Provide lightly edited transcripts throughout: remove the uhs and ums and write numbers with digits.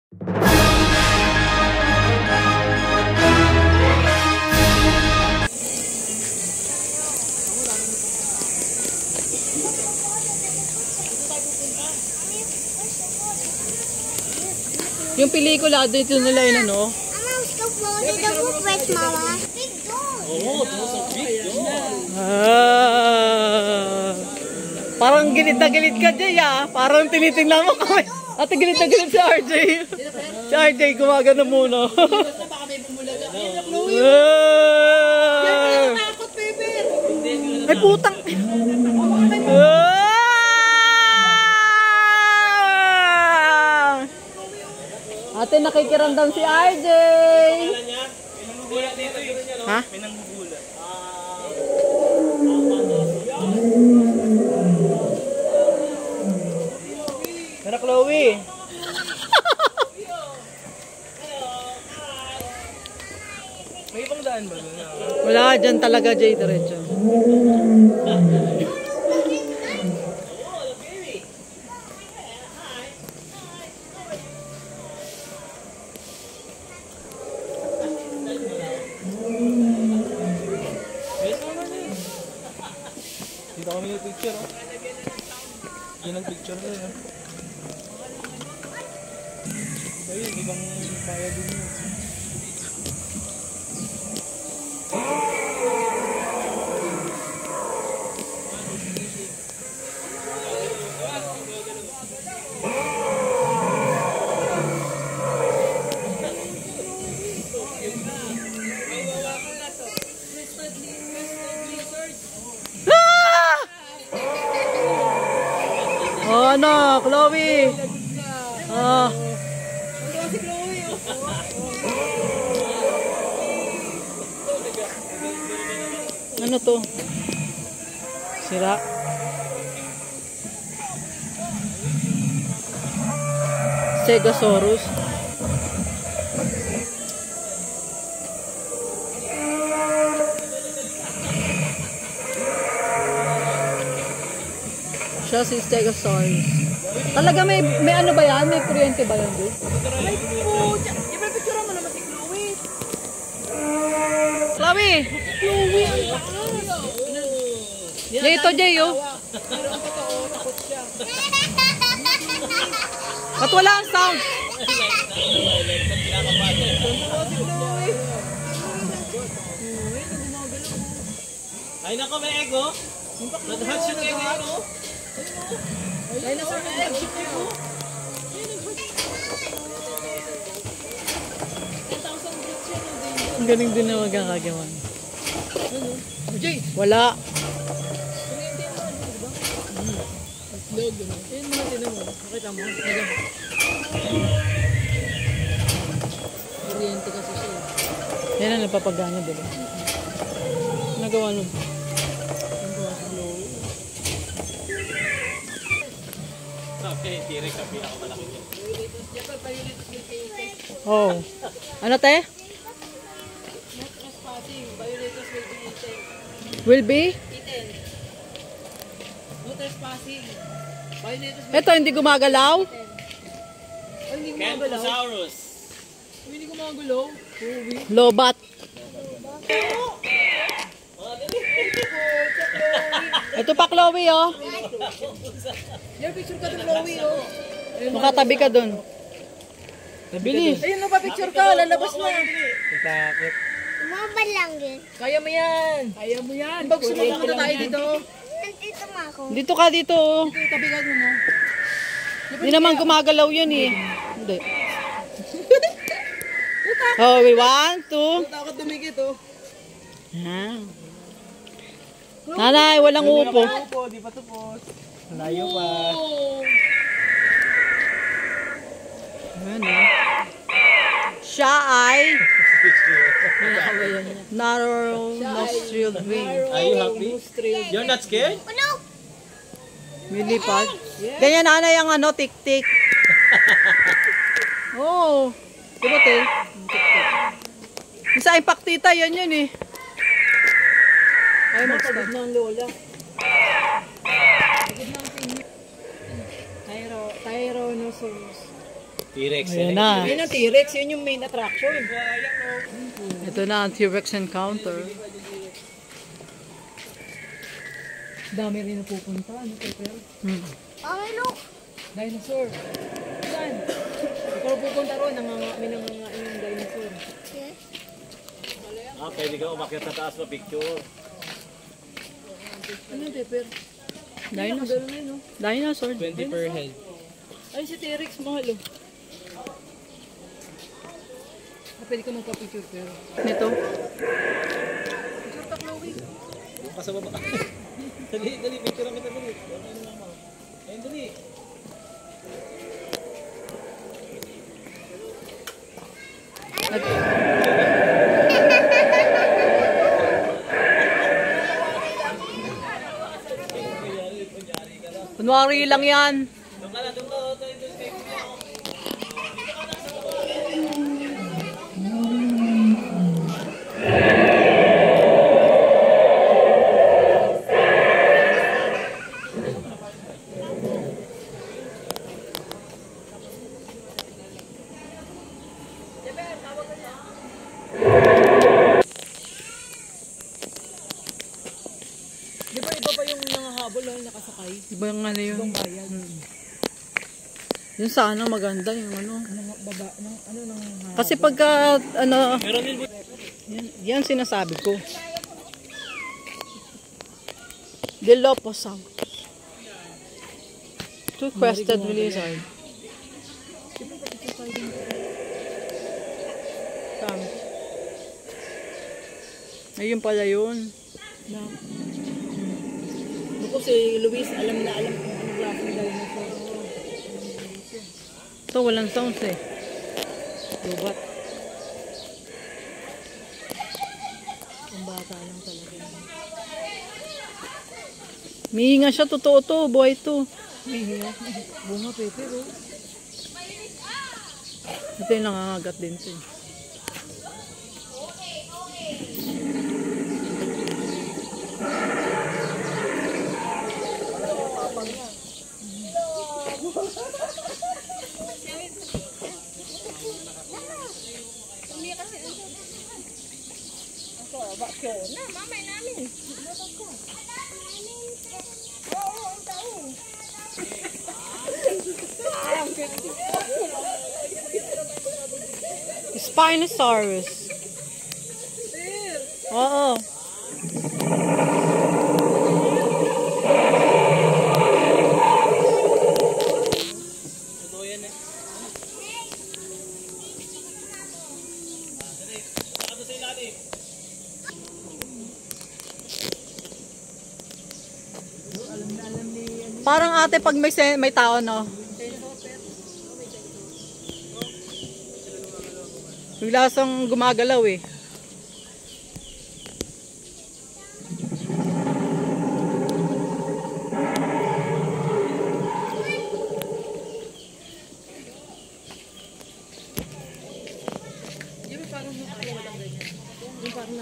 Yung pelikula dito nila yun ano? Parang gilid na gilid ka, Jay, ah. Parang tinitingnan mo kami. Ate, gilid na gilid si RJ. Si RJ, gumagano muna. Ay, putang. Ate, nakikiramdam si RJ. Ha? Kana Chloe. May ibang daan ba doon? Wala, dyan talaga, Jay, diretso. Dito kami yung picture, oh. Yun ang picture na yun, oh. Ayun, ibang kaya din yun. Oh, ano, Chloe. Ah. Ano to? Sira. Stegosaurus. Siya si Stegosaurus. Talaga may ano ba yan? May kuryente ba yan, dude? Ay po! I-picture mo naman si Chloe. Chloe! Chloe, ang taas! Ito, Jay, oh. Pero ang totoo, takot siya. At wala ang sound. Ay nako, may ego. Nag-hatch yung ego, no? Dinosaur na egg. Ang galing din na magkakagawan. Jay! Wala. Log, ano? Ayun mga tinan mo. Nakita mo? Kuryente kasi siya. Yan ang napapagana, diba? Nagawa nun. Okay, tirik ang pinakamalaki. Oh. Ano, te? Will be? No trespassing. Ito, hindi gumagalaw? Ay, hindi gumagalaw. Kentosaurus. Hindi gumagalaw. Lobat. Ito pa, Chloe, oh. Yung picture ka dun, Chloe, oh. Makatabi ka dun. Bilis. Ayun, no, pa-picture ka. Lalabas na. Takot. Mabal lang yun. Kaya mo yan. Kaya mo yan. Pag sumama na tayo dito. Nandito mo ako. Dito ka, dito, oh. Tabi ka dun, oh. Hindi naman gumagalaw yun, eh. Hindi. Oh, we want to. Takot dumikit, oh. Ah. Nanay, walang upo. Di pa tapos. Malayo pa. Ano? Siya ay narrow nostril wing. Are you happy? You're not scared? Ano? Milipad. Ganyan nanay ang ano, tik-tik. Oo. Diba, te? Isa impact tita, yan yun, eh. Ay, Matagod ng lola. Tyrannosaurus. T-Rex. Ayan na. Yun ang T-Rex, yun yung main attraction. Ito na ang T-Rex encounter. Dami rin napupunta, ano Pepper? Okay, look. Dinosaur. Saan? Ikaw pupunta ron, may nangangain ng dinosaur. Yes. Pwede ka umakyat sa taas mo, picture. Ano yung Pepper? Dinosaur. Gano'n na yun, no? Dinosaur. 20 per head. Ay, si T-Rex, mahal, oh. Pwede ka magpa-picture, pero. Nito. Picture ka, Chloe. Doon ka sa baba. Dali, picture ang kita dali. Ayun, dali. Kunwari lang yan. Doon ka na, doon ka. Di ba iba pa yung nangahabol, oh, nakasakay? Iba yung ano yun. Ibang bayan. Yun sana maganda yung ano. Nang Kasi pagka ano, Meron din yan sinasabi ko. Dilophosaurus. Two-crested lizard. Saan? Ayun pala yun. na. Ako si Luis, alam kung anong klaseng dinosaur. Ito walang sounds eh. Lubat. Ang bata lang talaga. Mihinga siya, totoo to, buhay to. Mihiya. Bunga pepe, oh. Ito yung nangangagat din to. Mamay namin. Oo, ang taon. Spinosaurus. Oo. Totoo yan eh. Ano sa ilalim? Parang ate pag may tao, no? Bigla siyang gumagalaw eh.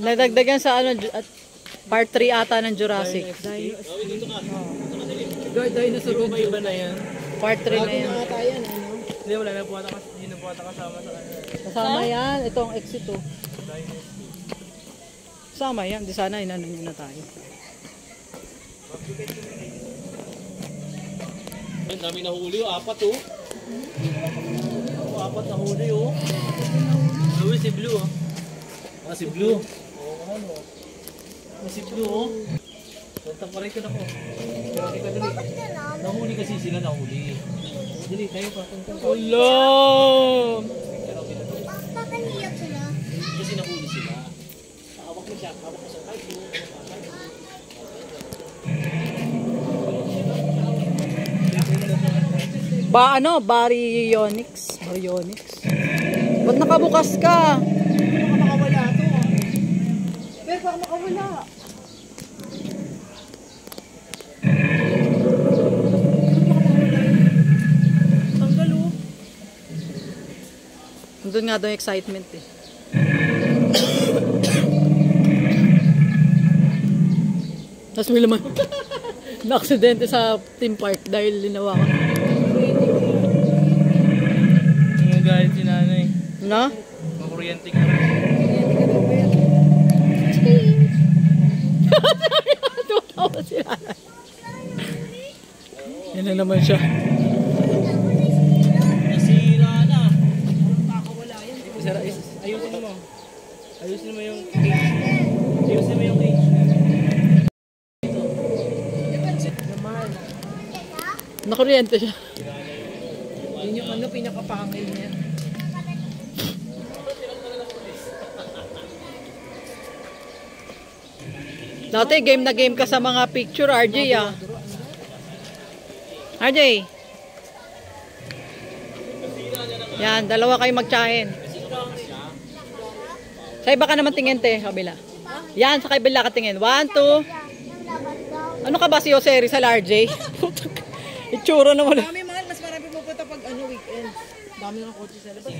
Nadagdagan sa ano, at part 3 ata ng Jurassic. Dinosaur Iba iba na yan. Part 3 na yan. ata yan, ano? Hindi, wala na po ata hindi na po ata kasama sa ano. Kasama yan. Itong exit oh. Kasama yan. Di sana inanon nyo na tayo. Ang dami nahuli oh, 4 oh. Oh, 4 nahuli oh. Nahuli si Blue oh. Ah, si Blue. Oo, ano. Ah, si Blue oh. Punta pa rin ka na po. Dali ka dali. Nahuli kasi sila nahuli. Dali, tayo pa. Hello! Papakaliyak sila. Kasi nahuli sila. Hawak mo siya. Hawak mo siya. Kahit po. Baryonyx. Ba't nakabukas ka? Baka makawala to, ah. Pero baka makawala. Tanggal, oh. Doon nga daw yung excitement eh. Tapos may laman. Na-aksidente sa theme park dahil linawakan. No? Makuryente nga rin. Tutawa sila. Yan na naman siya. Nasira na. Kakawala yan. Ayusin mo. Ayusin mo yung cage. Ayusin mo yung cage. Naman. Nakuryente siya. Yun yung ano, pinakapangil niya. Dati game na game ka sa mga picture, RJ ah. RJ. Yan, dalawa kayo magtsahin. Sa iba ka naman tingin, te, kabila. Yan, sa kabila ka tingin. 1, 2. Ano ka ba si Jose Rizal, RJ? Itsura na wala. Dami mahal, mas marami pupunta pag ano, weekend. Dami ng kotse sa labas.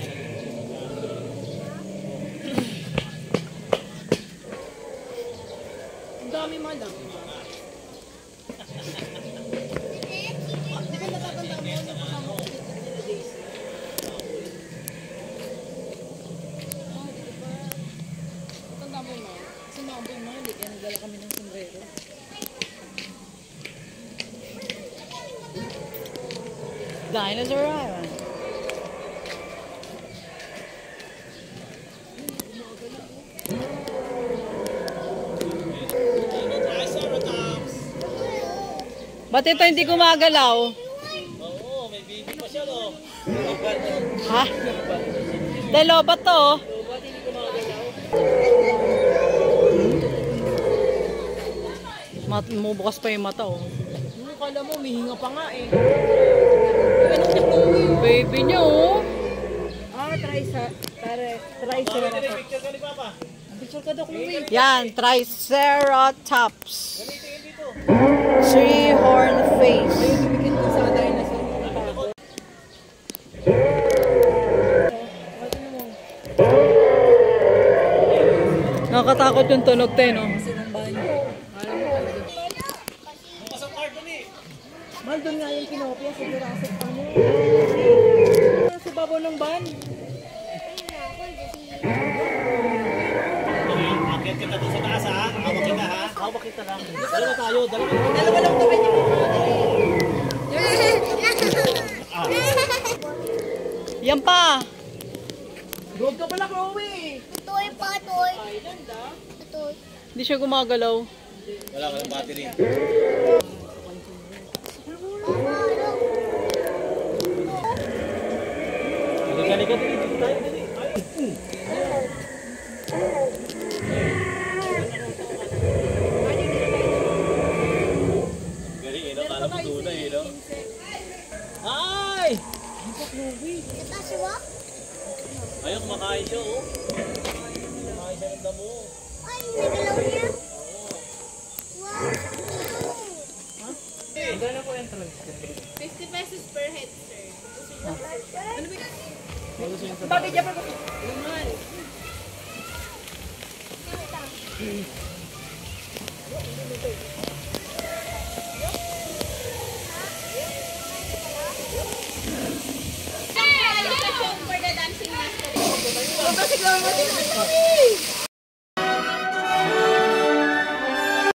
Ang dami mahal, dami mahal. Di ba natatanda mo yung kasama ko sa days? Matanda mo mahal. Kasi maamboy mahal, kaya nagdala kami ng sombrero. Dinosaur Island. Ba't ito hindi gumagalaw? Oo, may baby pa siya, no? Ha? Dalo ba to? Bukas pa yung mata, oh. Ano kala mo, may hinga pa nga eh. Baby niya, oh. Triceratops. Picture ka ni Papa. Picture ka daw, Chloe. Yan, Triceratops. 3-horn face. Bibigyan ko sa dinosaur. Nakakatakot yung tunog, te, no? Kasi ng banyo. Alam mo talaga. Pasok carton eh. Mahal doon nga yung kinopia sa Jurassic Park. Sa babaw ng van. Akit kita doon sa taas, ha? Hawak kita, ha? Hawak kita lang. Dalawa tayo, dalawa. Dalawa lang to kanya mga Yan pa. Road ka pala, Chloe. Patoy, patoy. Island ah. Patoy. Hindi siya gumagalaw. Wala ka ng battery. Halika, dito tayo, dali. Galing, no? Kala mo tunay, no? Ay! Ito si Wak. Ayaw, kumakain siya, oh. Kumakain siya ng damo. Ay, nagalaw niya. Wow. 50 pesos per head, sir. Bagay dyan pa. Naman. For the dancing master.